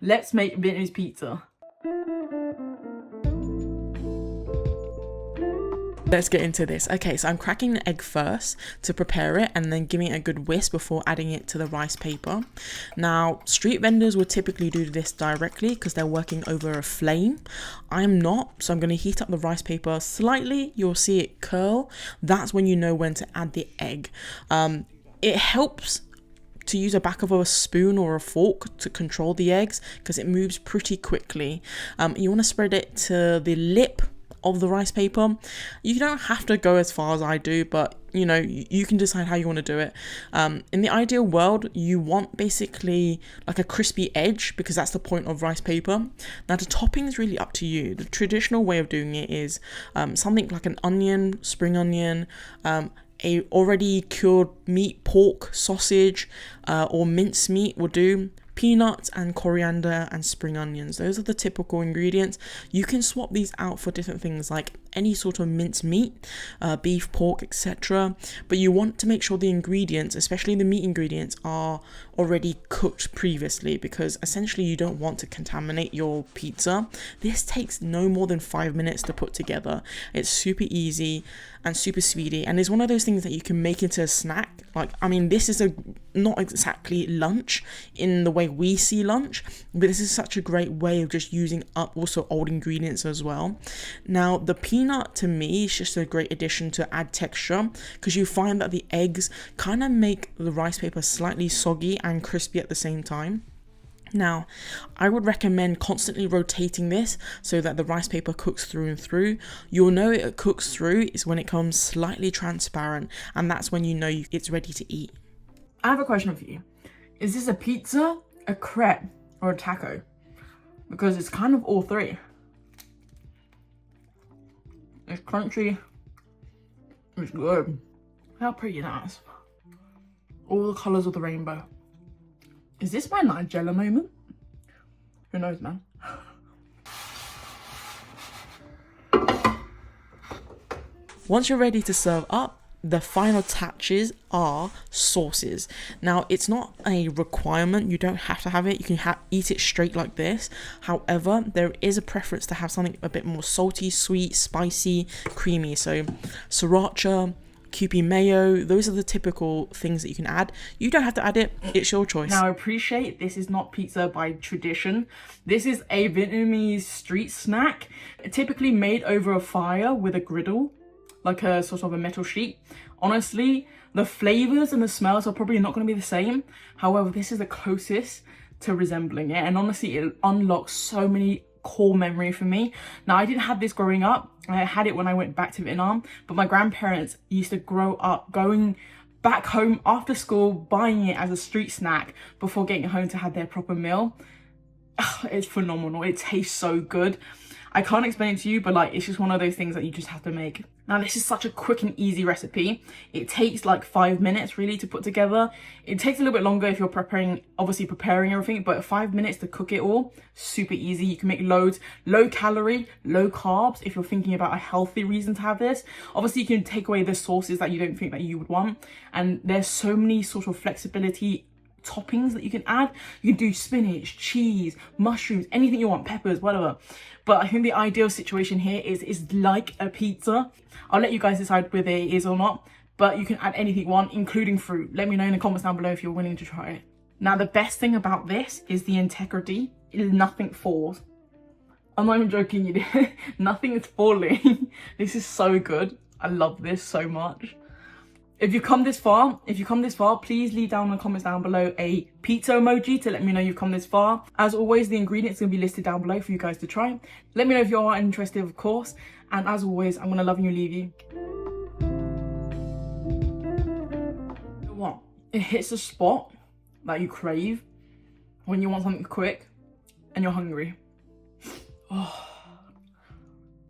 Let's make Vietnamese pizza. Let's get into this. Okay, so I'm cracking the egg first to prepare it and then giving it a good whisk before adding it to the rice paper. Now, street vendors would typically do this directly because they're working over a flame. I'm not, so I'm going to heat up the rice paper slightly. You'll see it curl. That's when you know when to add the egg. It helps to use a back of a spoon or a fork to control the eggs because it moves pretty quickly. You want to spread it to the lip of the rice paper. You don't have to go as far as I do, but you know, you can decide how you want to do it. In the ideal world, you want basically like a crispy edge because that's the point of rice paper. Now the topping is really up to you. The traditional way of doing it is something like an onion, spring onion, a already cured meat, pork, sausage, or minced meat will do. Peanuts and coriander and spring onions. Those are the typical ingredients. You can swap these out for different things like any sort of minced meat, beef, pork, etc. But you want to make sure the ingredients, especially the meat ingredients, are already cooked previously because essentially you don't want to contaminate your pizza. This takes no more than 5 minutes to put together. It's super easy and super speedy, and it's one of those things that you can make into a snack. Like, I mean, this is not exactly lunch in the way we see lunch, but this is such a great way of just using up also old ingredients as well. Now the peanut to me is just a great addition to add texture because you find that the eggs kind of make the rice paper slightly soggy and crispy at the same time. Now, I would recommend constantly rotating this so that the rice paper cooks through and through. You'll know it cooks through is when it becomes slightly transparent, and that's when you know it's ready to eat. I have a question for you. Is this a pizza, a crepe, or a taco? Because it's kind of all three. It's crunchy. It's good. How pretty that is. All the colours of the rainbow. Is this my Nigella moment? Who knows, man? Once you're ready to serve up, the final touches are sauces. Now, it's not a requirement. You don't have to have it. You can eat it straight like this. However, there is a preference to have something a bit more salty, sweet, spicy, creamy. So sriracha, kewpie mayo, those are the typical things that you can add. You don't have to add it. It's your choice. Now, I appreciate this is not pizza by tradition. This is a Vietnamese street snack, typically made over a fire with a griddle, like a sort of a metal sheet. Honestly, the flavors and the smells are probably not going to be the same. However, this is the closest to resembling it, and honestly, it unlocks so many core memory for me. Now, I didn't have this growing up. I had it when I went back to Vietnam, but my grandparents used to grow up going back home after school, buying it as a street snack before getting home to have their proper meal. It's phenomenal. It tastes so good. I can't explain it to you, but like, it's just one of those things that you just have to make. Now, this is such a quick and easy recipe. It takes like 5 minutes really to put together. It takes a little bit longer if you're preparing everything, but 5 minutes to cook it all, super easy. You can make loads, low calorie, low carbs if you're thinking about a healthy reason to have this. Obviously, you can take away the sauces that you don't think that you would want. And there's so many sort of flexibility toppings that you can add. You can do spinach, cheese, mushrooms, anything you want, peppers, whatever. But I think the ideal situation here is like a pizza. I'll let you guys decide whether it is or not, but you can add anything you want, including fruit. Let me know in the comments down below if you're willing to try it. Now, the best thing about this is the integrity. Nothing falls. I'm not even joking you. Nothing is falling. This is so good. I love this so much. If you've come this far, please leave down in the comments down below a pizza emoji to let me know you've come this far. As always, the ingredients are going to be listed down below for you guys to try. Let me know if you are interested, of course. And as always, I'm going to love you and leave you. You know what? It hits a spot that you crave when you want something quick and you're hungry. Oh.